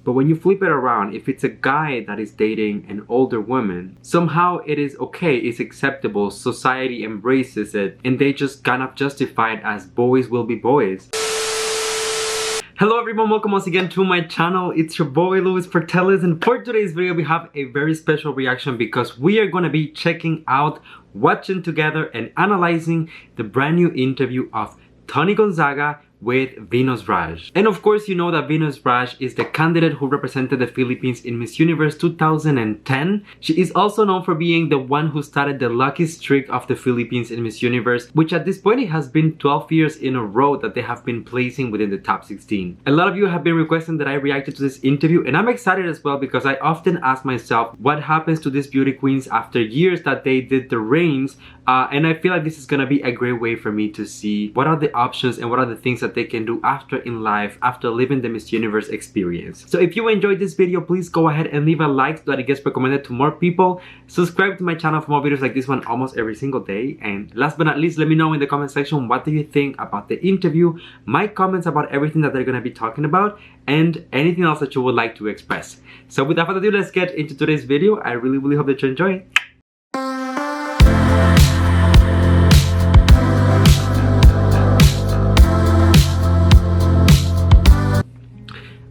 But when you flip it around, if it's a guy that is dating an older woman, somehow it is okay, it's acceptable, society embraces it, and they just kind of justify it as boys will be boys. Hello everyone, welcome once again to my channel. It's your boy Luis Portelles, and for today's video we have a very special reaction because we are going to be checking out, watching together and analyzing the brand new interview of Toni Gonzaga with Venus Raj. And of course you know that Venus Raj is the candidate who represented the Philippines in Miss Universe 2010. She is also known for being the one who started the lucky streak of the Philippines in Miss Universe, which at this point it has been 12 years in a row that they have been placing within the top 16. A lot of you have been requesting that I reacted to this interview, and I'm excited as well because I often ask myself what happens to these beauty queens after years that they did the reigns, and I feel like this is gonna be a great way for me to see what are the options and what are the things that they can do after in life after living the Miss Universe experience. So if you enjoyed this video, please go ahead and leave a like so that it gets recommended to more people. Subscribe to my channel for more videos like this one almost every single day. And last but not least, let me know in the comment section what do you think about the interview, my comments about everything that they're going to be talking about, and anything else that you would like to express. So without further ado, let's get into today's video. I really hope that you enjoy it.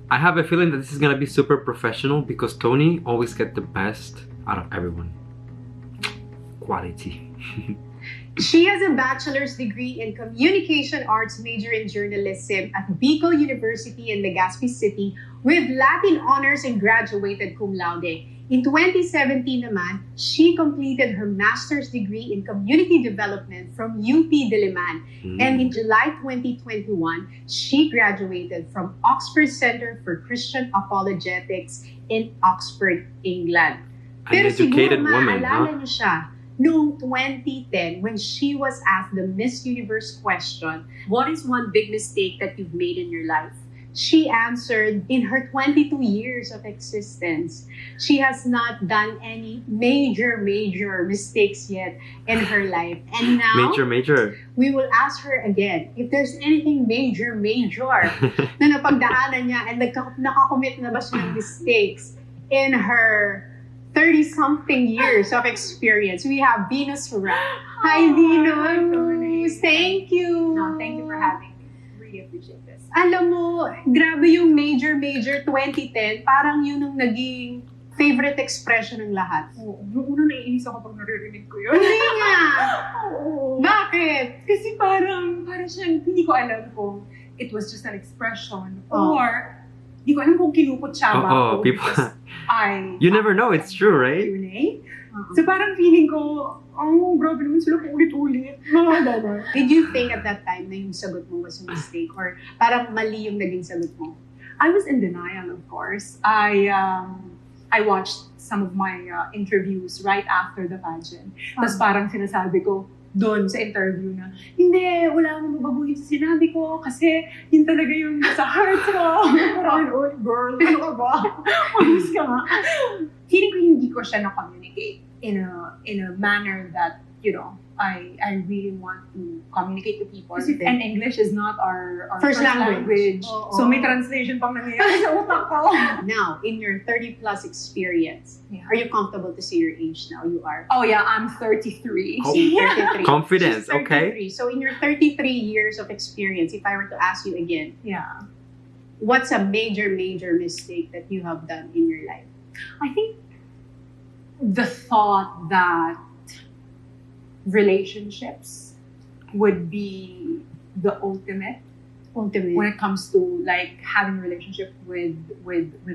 I have a feeling that this is gonna be super professional because Toni always gets the best out of everyone. Quality. She has a bachelor's degree in communication arts, major in journalism at Bicol University in Legazpi City with Latin honors and graduated cum laude. In 2017 naman, she completed her master's degree in community development from UP Diliman. And in July 2021, she graduated from Oxford Center for Christian Apologetics in Oxford, England. An educated woman, maalala niyo siya, noong 2010 when she was asked the Miss Universe question, what is one big mistake that you've made in your life? She answered, in her 22 years of existence, she has not done any major mistakes yet in her life. And now, major. We will ask her again if there's anything major na napagdaanan niya and nakakommit na ba siya ng mistakes in her 30-something years of experience. We have Venus Raj. Hi, Venus! Thank you! No, thank you for having me. Really appreciate this. Alam mo, grabe yung major 2010, parang yun ang naging favorite expression ng lahat. Oo. Noong una naiinis ako pag naririnig ko yun. Hindi nga! Oo. Bakit? Kasi parang siyang, hindi ko alam kung it was just an expression or hindi ko alam kung kinupot siya ba ako. People. You never know, it's true, right? Q&A. So parang feeling ko, grabe naman sila kung ulit-ulit. Did you think at that time na yung sagot mo was a mistake or parang mali yung naging sagot mo? I was in denial, of course. I watched some of my interviews right after the pageant. Tapos parang sinasabi ko doon sa interview na, hindi, wala akong mababuhin sa sinabi ko kasi yun talaga yung sa heart ko. Parang, oh girl, ano ka ba? Honest ka nga. Feeling ko hindi ko siya na-communicate in a manner that, you know, I really want to communicate to people. And English is not our first language. So may translation pang nangyayari sa utak ko. Now, in your 30-plus experience, are you comfortable to say your age now? You are? Oh yeah, I'm 33. Oh, 33. Confidence, She's 33. okay? So in your 33 years of experience, if I were to ask you again, what's a major mistake that you have done in your life? I think the thought that relationships would be the ultimate when it comes to like having a relationship with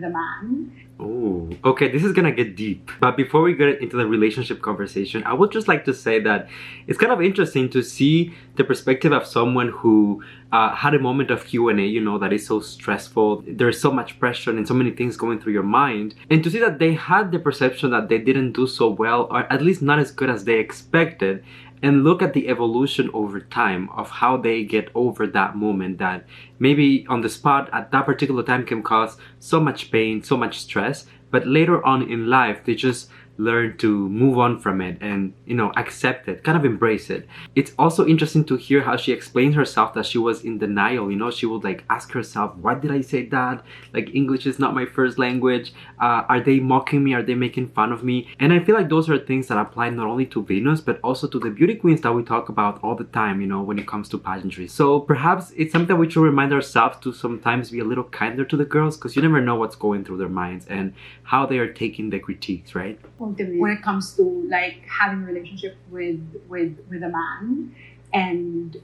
a man. Oh, okay, this is gonna get deep. But before we get into the relationship conversation, I would just like to say that it's kind of interesting to see the perspective of someone who had a moment of Q&A, you know, that is so stressful. There's so much pressure and so many things going through your mind. And to see that they had the perception that they didn't do so well, or at least not as good as they expected, and look at the evolution over time of how they get over that moment that maybe on the spot at that particular time can cause so much pain, so much stress, but later on in life they just learn to move on from it and, accept it, kind of embrace it. It's also interesting to hear how she explains herself that she was in denial. She would like ask herself, why did I say that? Like, English is not my first language. Are they mocking me? Are they making fun of me? And I feel like those are things that apply not only to Venus, but also to the beauty queens that we talk about all the time, when it comes to pageantry. So perhaps it's something we should remind ourselves to sometimes be a little kinder to the girls, because you never know what's going through their minds and how they are taking the critiques, right? When it comes to like having a relationship with a man and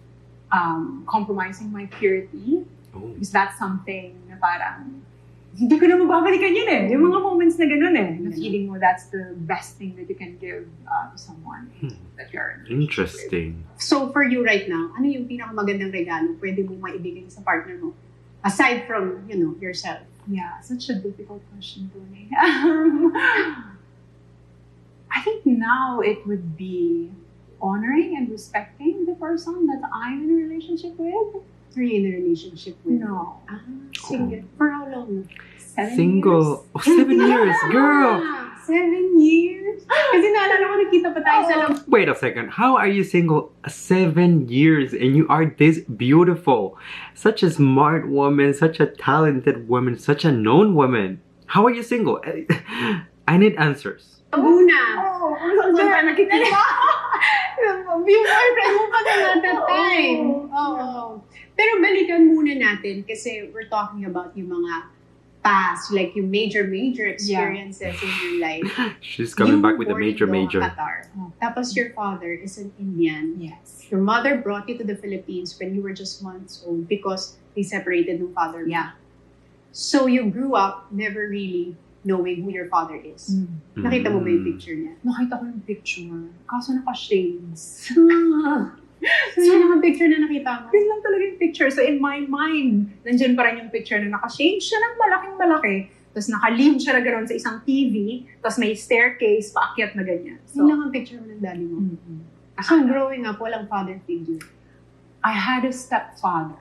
compromising my purity, because that's something na parang hindi ko na mababalikan yun eh. Yung mga moments na ganun eh. Na feeling mo that's the best thing that you can give to someone that you're in. Interesting. So for you right now, ano yung pinakamagandang regalo pwede mo maibigay sa partner mo? Aside from, yourself. Yeah, such a difficult question, Toni. I think now it would be honoring and respecting the person that I'm in a relationship with. Are you in a relationship with? No. Single. For how long? 7 Single. years. Oh, 7 years, girl. 7 years? Kasi naalala ko, nakita pa tayo sa loob. Wait a second. How are you single 7 years and you are this beautiful? Such a smart woman, such a talented woman, such a known woman. How are you single? I need answers. Muna. Saan tayo nakikita? Yung boyfriend mo pa at that time. Oo. Pero balikan muna natin kasi we're talking about yung mga past, like yung major experiences in your life. She's coming back with a born major. in Doha, Qatar. Tapos your father is an Indian. Yes. Your mother brought you to the Philippines when you were just months old because they separated ng father mo. Yeah. So you grew up never really knowing who your father is. Nakita mo ba yung picture niya? Nakita ko yung picture. Kaso naka-shades. Saan yung picture na nakita mo? Yun lang talaga yung picture. So in my mind, nandyan pa rin yung picture na naka-shades siya ng malaking-malaki. Tapos naka-lean siya na gano'n sa isang TV. Tapos may staircase, paakyat na ganyan. Yun lang ang picture mo ng daddy mo. So growing up, walang father figure. I had a stepfather.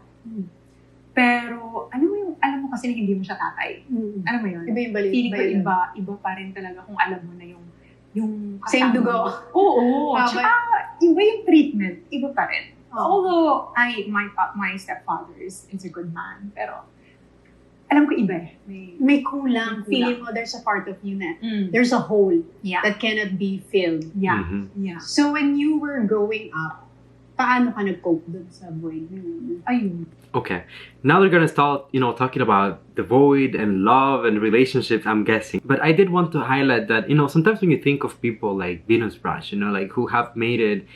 Pero, alam mo kasi na hindi mo siya tatay. Alam mo yun? Iba yung balik. Feeling ko iba pa rin talaga kung alam mo na yung same dugo. Oo. Tsaka, iba yung treatment. Iba pa rin. Oh. Although, my stepfather is a good man. Pero, alam ko iba eh. May kulang. Feeling mo there's a part of you na there's a hole that cannot be filled. Yeah. Mm-hmm. Yeah. So when you were growing up, paano ka nag-cope dun sa void? Ayun. Okay, now we're gonna start, talking about the void and love and relationships, I'm guessing. But I did want to highlight that, sometimes when you think of people like Venus Raj, like who have made it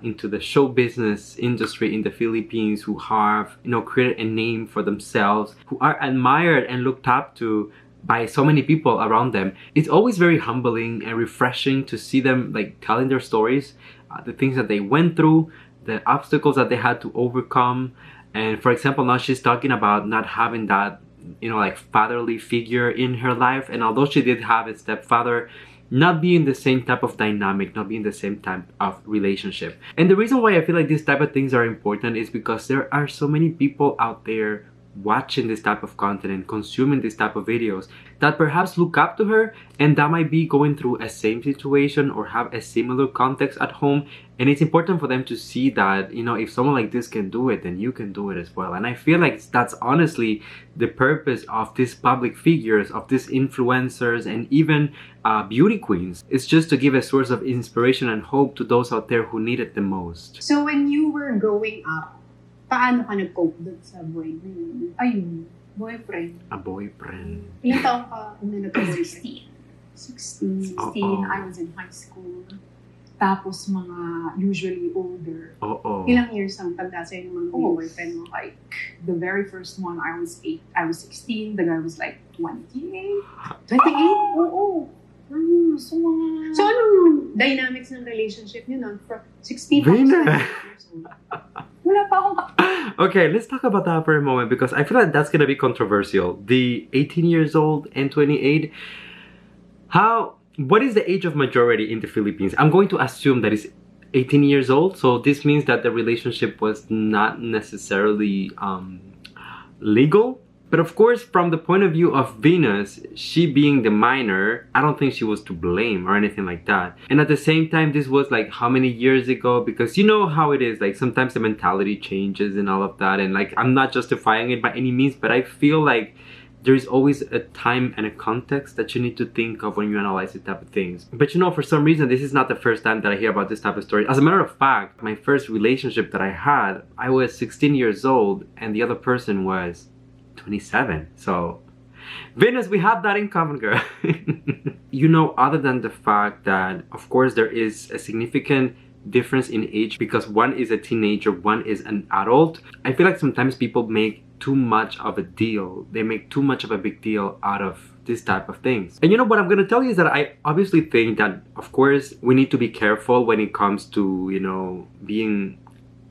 into the show business industry in the Philippines, who have, created a name for themselves, who are admired and looked up to by so many people around them. It's always very humbling and refreshing to see them like telling their stories, the things that they went through, the obstacles that they had to overcome. And for example, now she's talking about not having that, like fatherly figure in her life. And although she did have a stepfather, not being the same type of dynamic, not being the same type of relationship. And the reason why I feel like these type of things are important is because there are so many people out there watching this type of content and consuming this type of videos that perhaps look up to her and that might be going through a same situation or have a similar context at home. And it's important for them to see that, if someone like this can do it, then you can do it as well. And I feel like that's honestly the purpose of these public figures, of these influencers, and even beauty queens. It's just to give a source of inspiration and hope to those out there who need it the most. So when you were growing up, paano ka nag-cope dun sa void? Ayun. Boyfriend. A boyfriend. Ilang taong ka nag-boyfriend? 16. 16, Uh-oh. I was in high school. Tapos mga usually older. Oo. Ilang years ang tanda sa'yo ng mga boyfriend mo? Like, the very first one, I was 16. The guy was like 28. 28? Oo. So mga... So anong dynamics ng relationship niyo nun? From 16 to Venus. 28 years old? Wala pa akong... Okay, let's talk about that for a moment because I feel like that's gonna be controversial. The 18 years old and 28. What is the age of majority in the Philippines? I'm going to assume that it's 18 years old. So this means that the relationship was not necessarily legal. But of course, from the point of view of Venus, she being the minor, I don't think she was to blame or anything like that. And at the same time, this was like how many years ago? Because you know how it is, like sometimes the mentality changes and all of that. And like, I'm not justifying it by any means, but I feel like there's always a time and a context that you need to think of when you analyze this type of things. But you know, for some reason, this is not the first time that I hear about this type of story. As a matter of fact, my first relationship that I had, I was 16 years old and the other person was 27. So, Venus, we have that in common, girl. You know, other than the fact that, of course, there is a significant difference in age because one is a teenager, one is an adult, I feel like sometimes people make too much of a deal. They make too much of a big deal out of this type of things. And you know what I'm gonna tell you is that I obviously think that, of course, we need to be careful when it comes to, you know, being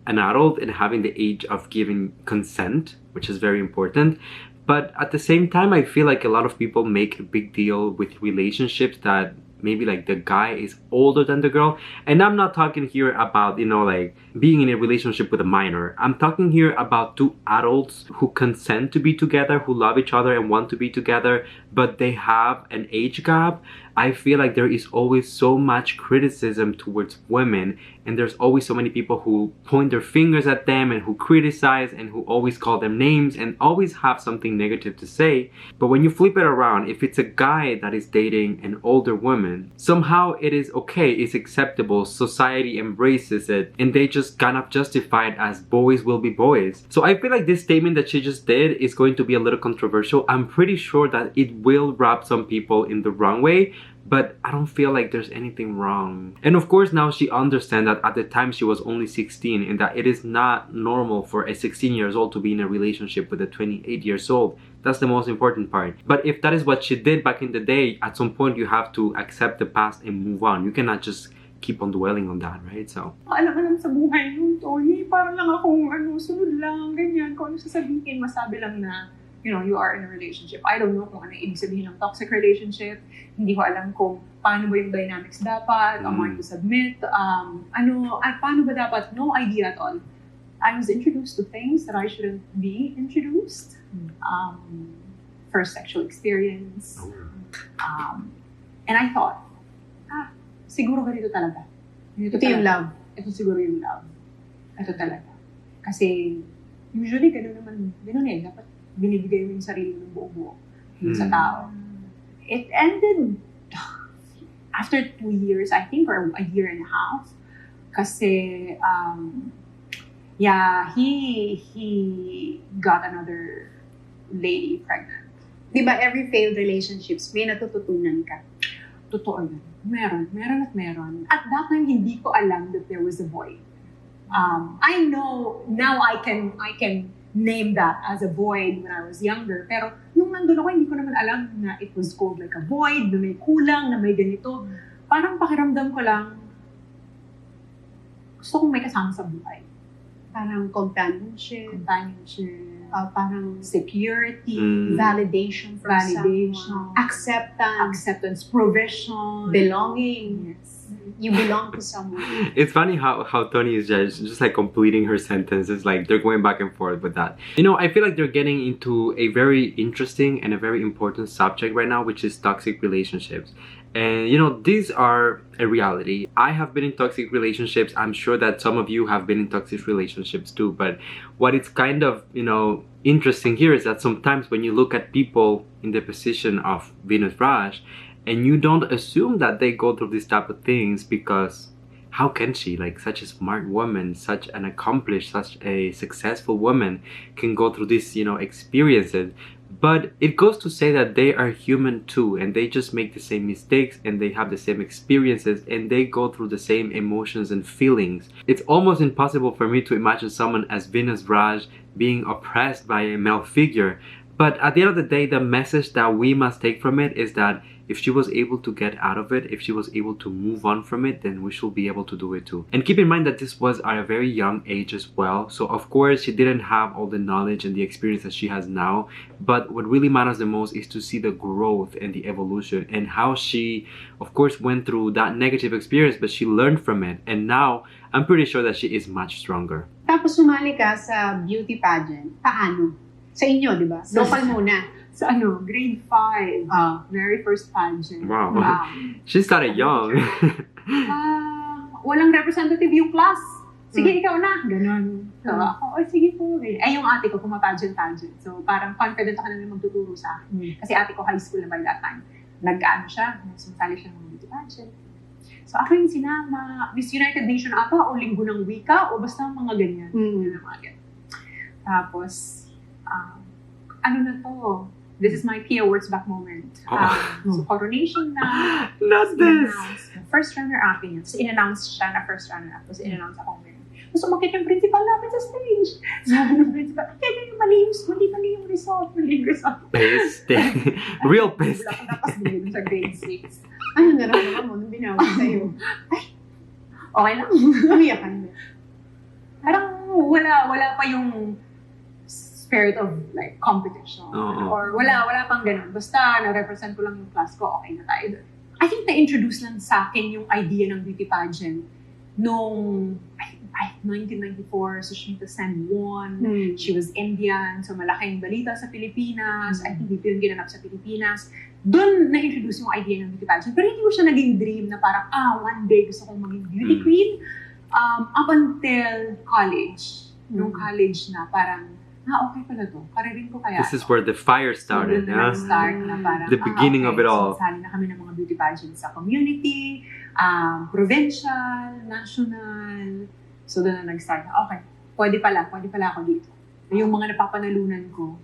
an adult and having the age of giving consent, which is very important. But at the same time, I feel like a lot of people make a big deal with relationships that maybe like the guy is older than the girl. And I'm not talking here about, you know, like being in a relationship with a minor. I'm talking here about two adults who consent to be together, who love each other and want to be together, but they have an age gap. I feel like there is always so much criticism towards women, and there's always so many people who point their fingers at them and who criticize and who always call them names and always have something negative to say. But when you flip it around, if it's a guy that is dating an older woman, somehow it is okay, it's acceptable, society embraces it, and they just kind of justify it as boys will be boys. So I feel like this statement that she just did is going to be a little controversial. I'm pretty sure that it will rub some people in the wrong way, but I don't feel like there's anything wrong. And of course, now she understands that at the time she was only 16 and that it is not normal for a 16 years old to be in a relationship with a 28 years old. That's the most important part. But if that is what she did back in the day, at some point you have to accept the past and move on. You cannot just keep on dwelling on that, right? So, alam sa buhay nun, Toni, parang lang akong sunod lang, ganyan, kung ano sasabihin, masabi lang na, you know, you are in a relationship. I don't know kung ano ibig sabihin ng toxic relationship. Hindi ko alam kung paano ba yung dynamics dapat, am I to submit, paano ba dapat, no idea at all. I was introduced to things that I shouldn't be introduced. First sexual experience. And I thought, siguro ganito talaga. Ito yung love. Ito siguro yung love. Ito talaga. Kasi, usually, ganun eh. Dapat binibigay mo yung sarili ng buo-buo sa tao. It ended after 2 years, I think, or a year and a half. Kasi, he got another lady pregnant. Di ba every failed relationships, may natututunan ka? Totoo yun. Meron. At that time, hindi ko alam that there was a void. I know, now I can name that as a void when I was younger. Pero nung nandun ako, hindi ko naman alam na it was called like a void, na may kulang, na may ganito. Parang pakiramdam ko lang, gusto kong may kasama sa buhay. Parang companionship, parang security, validation from someone, acceptance, provision, belonging. Yes. You belong to someone. It's funny how Toni is just like completing her sentences, like they're going back and forth with that. You know, I feel like they're getting into a very interesting and a very important subject right now, which is toxic relationships. And you know, these are a reality. I have been in toxic relationships. I'm sure that some of you have been in toxic relationships too. But what is kind of, you know, interesting here is that sometimes when you look at people in the position of Venus Raj, and you don't assume that they go through these type of things, because how can she, like such a smart woman, such an accomplished, such a successful woman, can go through these, you know, experiences? But it goes to say that they are human too, and they just make the same mistakes, and they have the same experiences, and they go through the same emotions and feelings. It's almost impossible for me to imagine someone as Venus Raj being oppressed by a male figure. But at the end of the day, the message that we must take from it is that if she was able to get out of it, if she was able to move on from it, then we should be able to do it too. And keep in mind that this was at a very young age as well. So of course, she didn't have all the knowledge and the experience that she has now. But what really matters the most is to see the growth and the evolution, and how she, of course, went through that negative experience, but she learned from it. And now, I'm pretty sure that she is much stronger. Tapos sumali ka sa beauty pageant. Paano? Sa inyo, di ba? Local muna. Sa grade 5, very first pageant. Wow. She started young. Walang representative yung class. Sige, ikaw na. Ganon. So, ako, sige po. Yung ate ko, pageant. So, parang confident ako na magtuturo sa akin. Kasi ate ko high school na by that time. Nag-ano siya, sumasali siya ng beauty pageant. So, ako yung sinama. Miss United Nation ata, o linggo ng wika, o basta mga ganyan. Mga ganyan. Tapos, ano na to? This is my Pia Words Back moment. So, coronation na. Not this! First runner-up yun. So, in-announce siya na first runner-up. Tapos, in-announce ako ngayon. Tapos, umakit yung principal namin sa stage. Sabi ng principal, mali yung result. Peste. Real peste. Wala ko tapos bilhin sa grade 6. Ano naramdaman mo nung binawag sa'yo? Ay, okay lang. Umiyakan mo. Parang wala pa yung spirit of like competition. Or wala pang ganun. Basta na-represent ko lang yung class ko, okay na tayo doon. I think na-introduce lang sa akin yung idea ng beauty pageant nung 1994, Sushmita Sen won. She was Indian, so malaking balita sa Pilipinas. I think dito yung ginanap sa Pilipinas. Doon na-introduce yung idea ng beauty pageant. Pero hindi ko siya naging dream na parang, one day gusto kong maging beauty queen. Up until college. Nung college na parang, okay pala to. Karirin ko kaya. This is where the fire started, yeah? Start na parang, the beginning of it all. So, sali na kami ng mga beauty pageants sa community, provincial, national. So, doon na nag-start na, okay, pwede pala ako dito. Yung mga napapanalunan ko.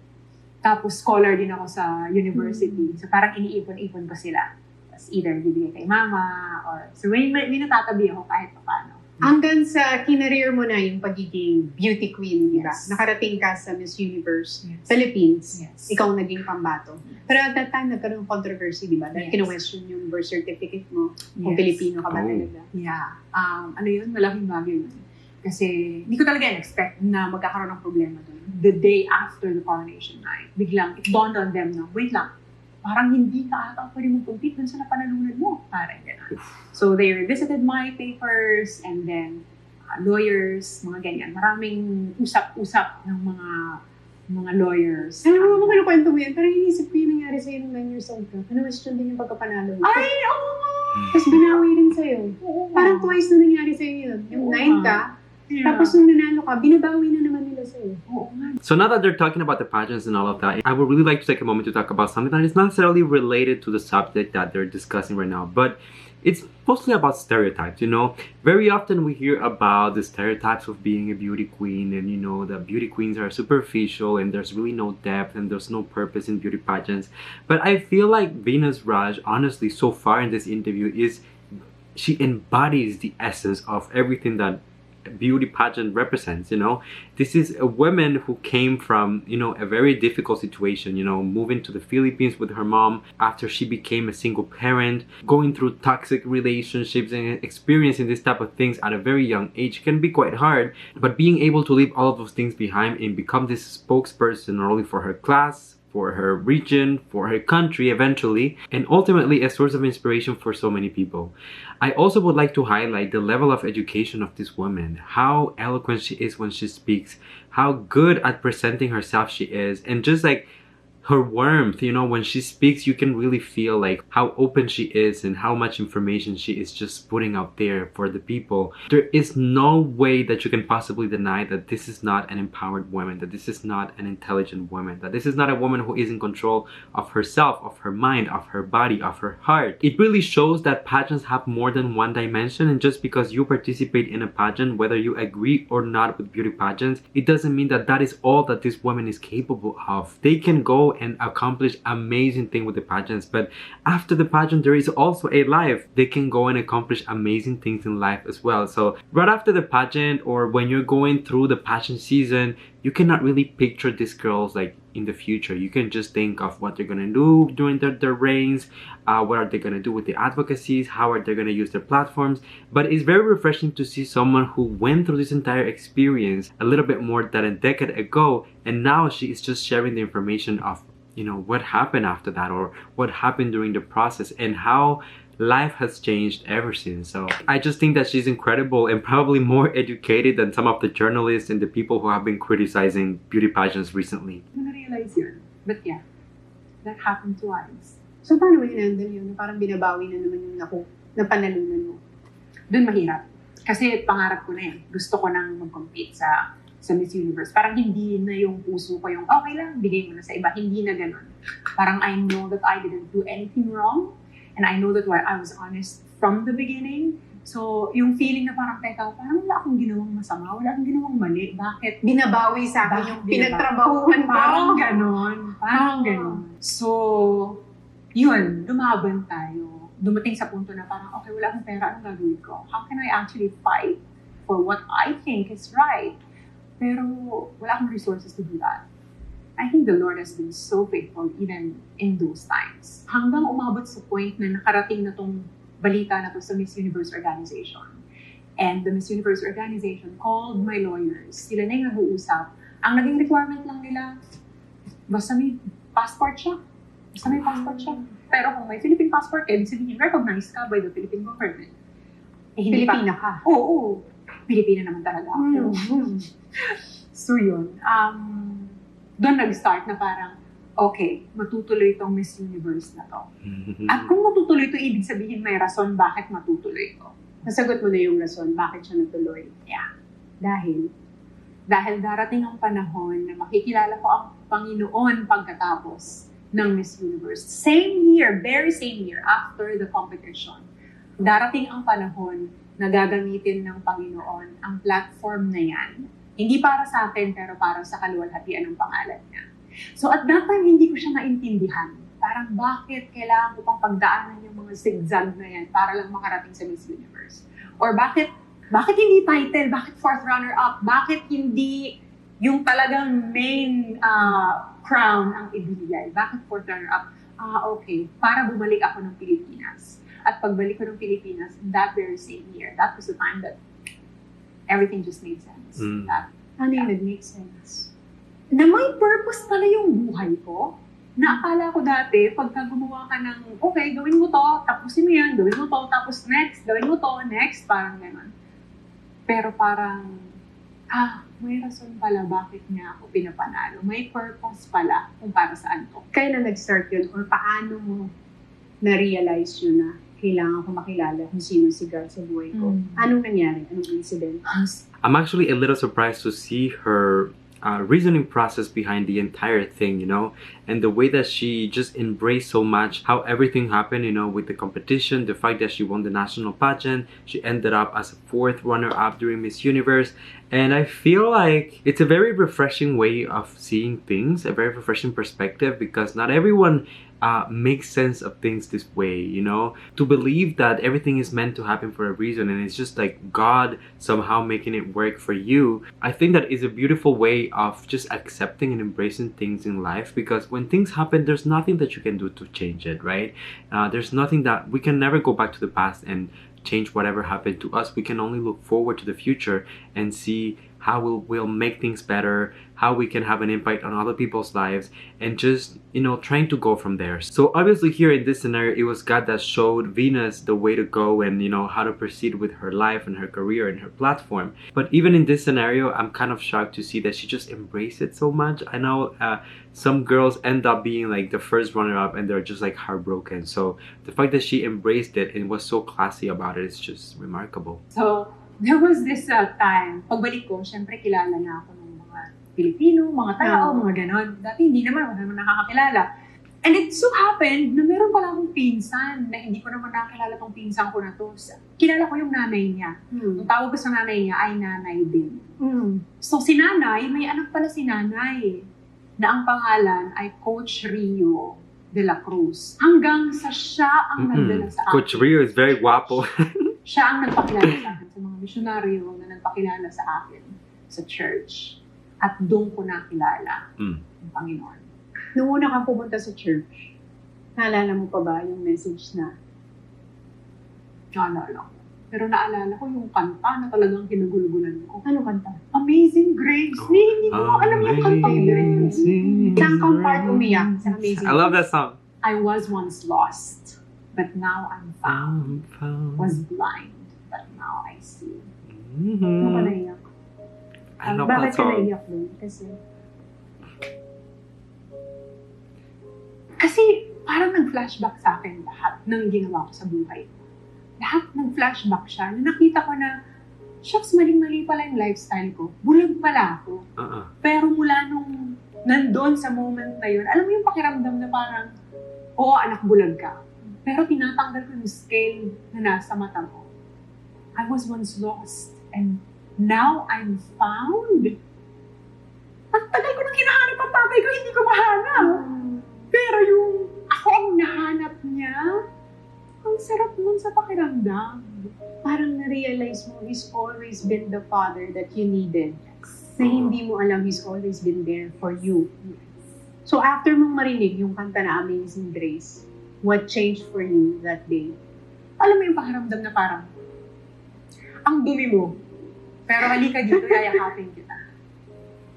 Tapos, scholar din ako sa university. So, parang iniipon-ipon ko sila. Tapos, either bibigay kay mama, or, so may natatabi ako kahit pa paano. Hanggang sa kinareer mo na yung pagiging beauty queen, di ba? Yes. Nakarating ka sa Miss Universe Philippines. Yes. Ikaw naging pambato. Pero at that time, nagkaroon ng controversy, di ba? Dahil kinu-question yung birth certificate mo kung Pilipino ka ba talaga. Yeah. Ano yun? Malaking bagay yun. Kasi hindi ko talaga expect na magkakaroon ng problema doon. The day after the coronation night, biglang it dawned on them na, wait lang, parang hindi ka ata pwede mag-compete dun sa napanalunan mo. Parang gano'n. So, they revisited my papers and then lawyers, mga ganyan. Maraming usap-usap ng mga lawyers. Ano mo kinukwento mo yan? Parang inisip ko yung nangyari sa'yo nung 9 years old ka. Ano-question din yung pagkapanalo mo. Ay, oo nga! Tapos binawi din sa'yo. Parang twice na nangyari sa'yo yun. Yung 9 ka, tapos nung nanalo ka, binabawi na naman nila sa'yo. So now that they're talking about the pageants and all of that, I would really like to take a moment to talk about something that is not necessarily related to the subject that they're discussing right now, but it's mostly about stereotypes, you know? Very often we hear about the stereotypes of being a beauty queen and, you know, that beauty queens are superficial and there's really no depth and there's no purpose in beauty pageants. But I feel like Venus Raj, honestly, so far in this interview, she embodies the essence of everything that beauty pageant represents, you know. This is a woman who came from, you know, a very difficult situation, you know, moving to the Philippines with her mom after she became a single parent, going through toxic relationships and experiencing this type of things at a very young age can be quite hard, but being able to leave all of those things behind and become this spokesperson not only for her class, for her region, for her country eventually, and ultimately a source of inspiration for so many people. I also would like to highlight the level of education of this woman, how eloquent she is when she speaks, how good at presenting herself she is, and just like her warmth, you know, when she speaks, you can really feel like how open she is and how much information she is just putting out there for the people. There is no way that you can possibly deny that this is not an empowered woman, that this is not an intelligent woman, that this is not a woman who is in control of herself, of her mind, of her body, of her heart. It really shows that pageants have more than one dimension, and just because you participate in a pageant, whether you agree or not with beauty pageants, it doesn't mean that that is all that this woman is capable of. They can go and accomplish amazing things with the pageants, but after the pageant there is also a life. They can go and accomplish amazing things in life as well. So right after the pageant, or when you're going through the pageant season, you cannot really picture these girls like in the future. You can just think of what they're gonna do during their reigns, what are they gonna do with the advocacies, how are they gonna use their platforms. But it's very refreshing to see someone who went through this entire experience a little bit more than a decade ago, and now she is just sharing the information of, you know, what happened after that, or what happened during the process, and how life has changed ever since. So I just think that she's incredible and probably more educated than some of the journalists and the people who have been criticizing beauty pageants recently. Hindi na-realize yun. But yeah, that happened twice. So, paano mo in-handle yun? Parang binabawi na naman yung napanalunan mo. Doon mahirap. Kasi pangarap ko na yan. Gusto ko nang mag-compete sa Miss Universe. Parang hindi na yung puso ko yung, okay lang, bigay mo na sa iba. Hindi na ganun. Parang I know that I didn't do anything wrong. And I know that I was honest from the beginning. So, yung feeling na parang, teka, parang wala akong ginawang masama, wala akong ginawang mali. Bakit? Binabawi sa akin yung pinagtrabahuhan ko. Parang ganon. Parang ganon. So, yun, lumaban tayo. Dumating sa punto na parang, okay, wala akong pera, anong gagawin ko? How can I actually fight for what I think is right? Pero wala akong resources to do that. I think the Lord has been so faithful even in those times. Hanggang umabot sa point na nakarating na tong balita na to sa Miss Universe organization. And the Miss Universe organization called my lawyers. Sila na yung nag-uusap. Ang naging requirement lang nila, basta may passport siya. Pero kung may Philippine passport, ibig sabihin, recognized ka by the Philippine government. Eh, hindi Pilipina pa. ka. Oo. Pilipina naman talaga. So yun. Doon nag-start na parang, okay, matutuloy itong Miss Universe na to. At kung matutuloy ito, ibig sabihin may rason bakit matutuloy ito. Nasagot mo na yung rason, bakit siya natuloy? Yeah. Dahil Darating ang panahon na makikilala ko ang Panginoon pagkatapos ng Miss Universe. Same year, very same year, after the competition. Darating ang panahon na gagamitin ng Panginoon ang platform na yan. Hindi para sa akin, pero para sa kaluwalhatian ng pangalan niya. So at that time, hindi ko siya naintindihan. Parang bakit kailangan ko pang pagdaanan yung mga zigzag na yan para lang makarating sa Miss Universe? Or bakit hindi title? Bakit fourth runner-up? Bakit hindi yung talagang main crown ang ibigay? Bakit fourth runner-up? Okay, para bumalik ako ng Pilipinas. At pagbalik ko ng Pilipinas, in that very same year, that was the time that everything just made sense. ano yung nag-make sense? Na may purpose pala yung buhay ko. Naakala ko dati, pagka gumawa ka ng, okay, gawin mo to, tapusin mo yan, gawin mo to, tapos next, gawin mo to, next, parang gano'n. Pero parang, may rason pala bakit niya ako pinapanalo. May purpose pala kung para saan to. Kailan nag-start yun? Or paano mo na-realize yun na kailangan ko makilala kung sino si God sa buhay ko? Anong nangyari? Anong incident? I'm actually a little surprised to see her reasoning process behind the entire thing, you know, and the way that she just embraced so much how everything happened, you know, with the competition, the fact that she won the national pageant, she ended up as a fourth runner-up during Miss Universe, and I feel like it's a very refreshing way of seeing things, a very refreshing perspective, because not everyone makes sense of things this way, you know, to believe that everything is meant to happen for a reason and it's just like God somehow making it work for you. I think that is a beautiful way of just accepting and embracing things in life, because when things happen, there's nothing that you can do to change it, right? There's nothing that we can never go back to the past and change whatever happened to us. We can only look forward to the future and see how we'll make things better, how we can have an impact on other people's lives, and just, you know, trying to go from there. So obviously here in this scenario, it was God that showed Venus the way to go and, you know, how to proceed with her life and her career and her platform. But even in this scenario, I'm kind of shocked to see that she just embraced it so much. I know some girls end up being like the first runner-up and they're just like heartbroken. So the fact that she embraced it and was so classy about it is just remarkable. So there was this time, pagbalik ko, syempre kilala na ako ng mga Pilipino, mga tao, mga ganon. Dati hindi naman, wala naman nakakakilala. And it so happened na meron pala akong pinsan na hindi ko naman nakakilala tong pinsan ko na to. Kilala ko yung nanay niya. Ang tawag ko sa nanay niya ay nanay din. So si nanay, may anak pala si nanay na ang pangalan ay Coach Rio de la Cruz. Hanggang sa siya ang nagdala sa akin. Coach Rio is very guapo. Siya ang nagpakilala sa akin sa mga misyonaryo na nagpakilala sa akin sa church. At doon ko nakilala ang Panginoon. Nung una kang pumunta sa church, naalala mo pa ba yung message na? Naalala ko. Pero naalala ko yung kanta na talagang kinagulugulan ko. Ano kanta? Amazing Grace. Hindi ko alam yung kanta yun. Saan kang part umiyak sa Amazing I love that song. I was once lost, but now I'm found. Found. Was blind, but now I see. Mhm. Ano ka naiyak? I love Bakit that ka song. naiyak doon? Kasi parang nag-flashback sa akin lahat ng ginawa ko sa buhay ko. Lahat nag-flashback siya. Na nakita ko na, shucks, maling-mali pala yung lifestyle ko. Bulag pala ako. Pero mula nung nandun sa moment na yun, alam mo yung pakiramdam na parang, oo, anak, bulag ka. Pero tinatanggal ko yung scale na nasa mata mo. I was once lost, and now I'm found. Ang tagal ko nang hinahanap ang tatay ko, hindi ko mahanap. Pero yung ako ang nahanap niya, ang sarap nun sa pakiramdam. Parang na-realize mo, he's always been the father that you needed. Na hindi mo alam, he's always been there for you. So after mong marinig yung kanta na Amazing Grace, what changed for you that day? Alam mo yung pakiramdam na parang, ang dumi mo, pero halika dito, yayakapin kita.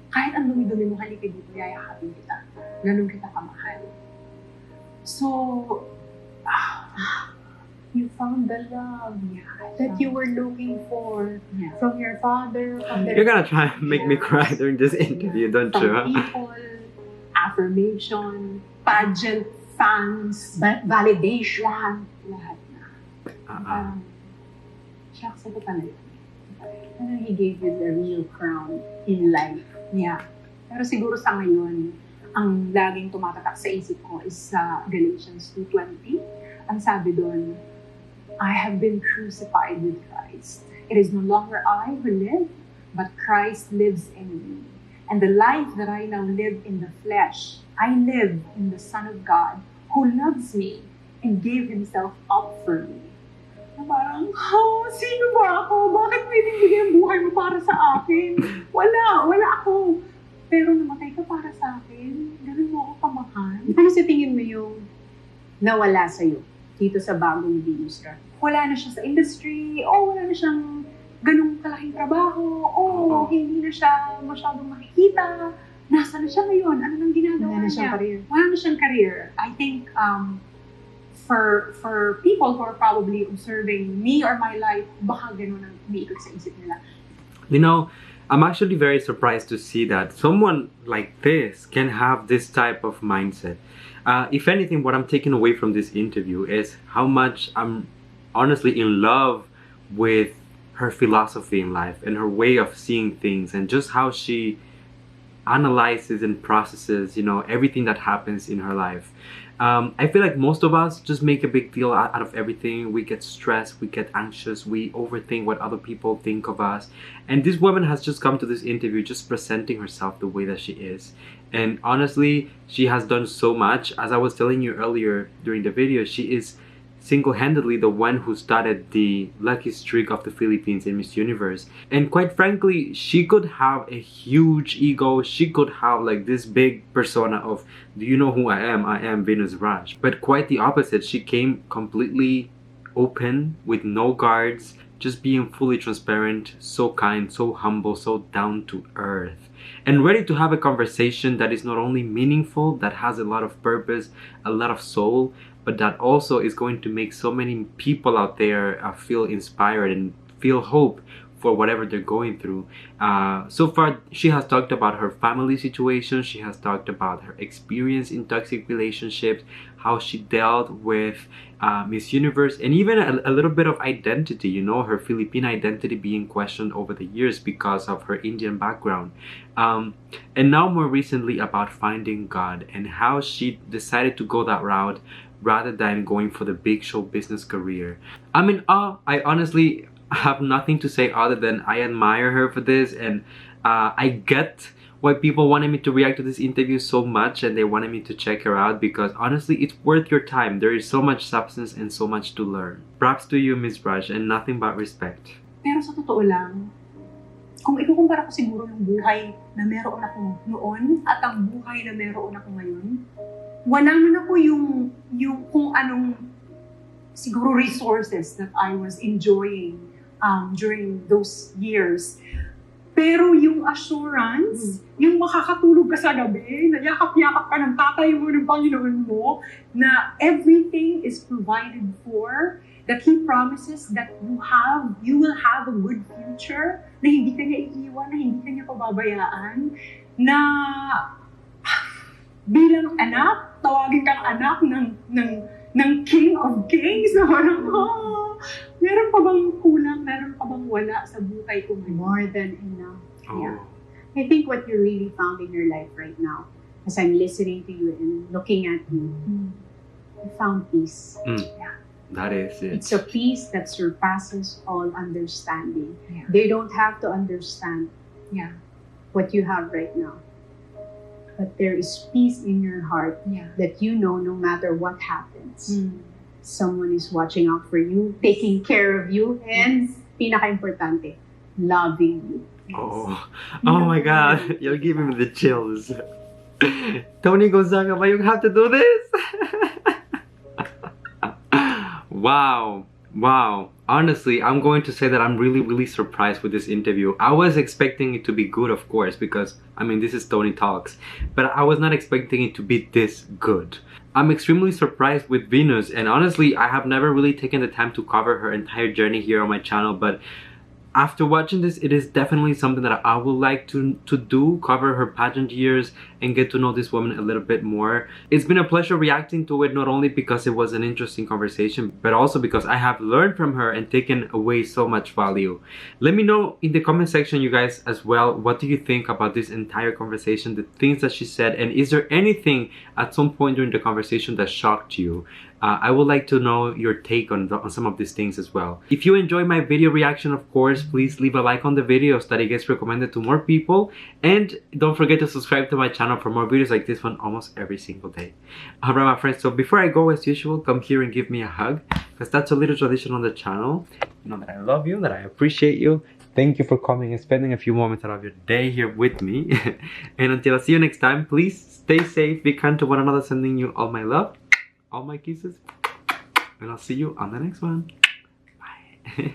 Kahit ang dumi-dumi mo, halika dito, yayakapin kita. Ganun kita kamahal. So, You found the love that you were looking for from your father, from the You're gonna try and make me cry during this interview, don't you? from people, affirmation, pageant, fans, validation. lahat na. Parang, shucks, ito pala yun. And he gave you the real crown in life. Yeah. Pero siguro sa ngayon, ang laging tumatatak sa isip ko is sa Galatians 2:20. Ang sabi doon, I have been crucified with Christ. It is no longer I who live, but Christ lives in me. And the life that I now live in the flesh, I live in the Son of God who loves me and gave himself up for me. Na parang, sino ba ako? Bakit may binigay ang buhay mo para sa akin? Wala ako. Pero namatay ka para sa akin. Ganun mo ako kamahal. Ano sa tingin mo yung nawala sa'yo dito sa bagong Venus Raj? Wala na siya sa industry, wala na siyang ganung kalaking trabaho, hindi na siya masyadong makikita. Nasaan na siya ngayon? Ano nang ginagawa Wala na siyang niya? career. Wala na siyang career. I think for people who are probably observing me or my life, baka ganun ang umiikot sa isip nila. You know, I'm actually very surprised to see that someone like this can have this type of mindset. If anything, what I'm taking away from this interview is how much I'm honestly in love with her philosophy in life and her way of seeing things and just how she analyzes and processes, everything that happens in her life. I feel like most of us just make a big deal out of everything. We get stressed, we get anxious, we overthink what other people think of us. And this woman has just come to this interview just presenting herself the way that she is. And honestly, she has done so much. As I was telling you earlier during the video, she is single-handedly the one who started the lucky streak of the Philippines in Miss Universe. And quite frankly, she could have a huge ego. She could have like this big persona of, do you know who I am? I am Venus Raj. But quite the opposite. She came completely open with no guards, just being fully transparent, so kind, so humble, so down to earth, and ready to have a conversation that is not only meaningful, that has a lot of purpose, a lot of soul, but that also is going to make so many people out there feel inspired and feel hope for whatever they're going through. So far, she has talked about her family situation. She has talked about her experience in toxic relationships, how she dealt with Miss Universe, and even a little bit of identity, her Philippine identity being questioned over the years because of her Indian background. And now more recently about finding God and how she decided to go that route rather than going for the big show business career. I mean, I honestly have nothing to say other than I admire her for this, and I get why people wanted me to react to this interview so much and they wanted me to check her out, because honestly, it's worth your time. There is so much substance and so much to learn. Props to you, Miss Raj, and nothing but respect. Pero sa totoo lang, kung ikukumpara ko siguro yung buhay na meron ako noon at ang buhay na meron ako ngayon, wala na ako yung kung anong siguro resources that I was enjoying during those years. Pero yung assurance, yung makakatulog ka sa gabi, na yakap-yakap ka ng tatay mo, ng Panginoon mo, na everything is provided for, that He promises that you will have a good future, na hindi ka niya iiwan, na hindi ka niya pababayaan, na bilang anak, tawagin kang anak ng King of Kings, na parang, meron pa bang kulang, meron pa bang wala sa buhay ko ngayon? More than enough. Oh. Yeah. I think what you really found in your life right now, as I'm listening to you and looking at you, you found peace. Yeah. That is it. It's a peace that surpasses all understanding. Yeah. They don't have to understand Yeah. what you have right now. But there is peace in your heart Yeah. that you know no matter what happens, Mm. someone is watching out for you, taking care of you, and pinaka-importante, loving you. Oh my God, you're giving me the chills. Toni Gonzaga, why you have to do this? Wow. Honestly, I'm going to say that I'm really surprised with this interview. I was expecting it to be good, of course, because, I mean, this is Toni Talks. But I was not expecting it to be this good. I'm extremely surprised with Venus, and honestly, I have never really taken the time to cover her entire journey here on my channel, but after watching this, it is definitely something that I would like to do, cover her pageant years and get to know this woman a little bit more. It's been a pleasure reacting to it, not only because it was an interesting conversation, but also because I have learned from her and taken away so much value. Let me know in the comment section, you guys, as well, what do you think about this entire conversation, the things that she said, and is there anything at some point during the conversation that shocked you? I would like to know your take on some of these things as well. If you enjoy my video reaction, of course, please leave a like on the video so that it gets recommended to more people. And don't forget to subscribe to my channel for more videos like this one almost every single day. Alright, my friends, so before I go, as usual, come here and give me a hug, because that's a little tradition on the channel. You know that I love you, that I appreciate you. Thank you for coming and spending a few moments out of your day here with me. And until I see you next time, please stay safe, be kind to one another, sending you all my love, all my kisses, and I'll see you on the next one. Bye.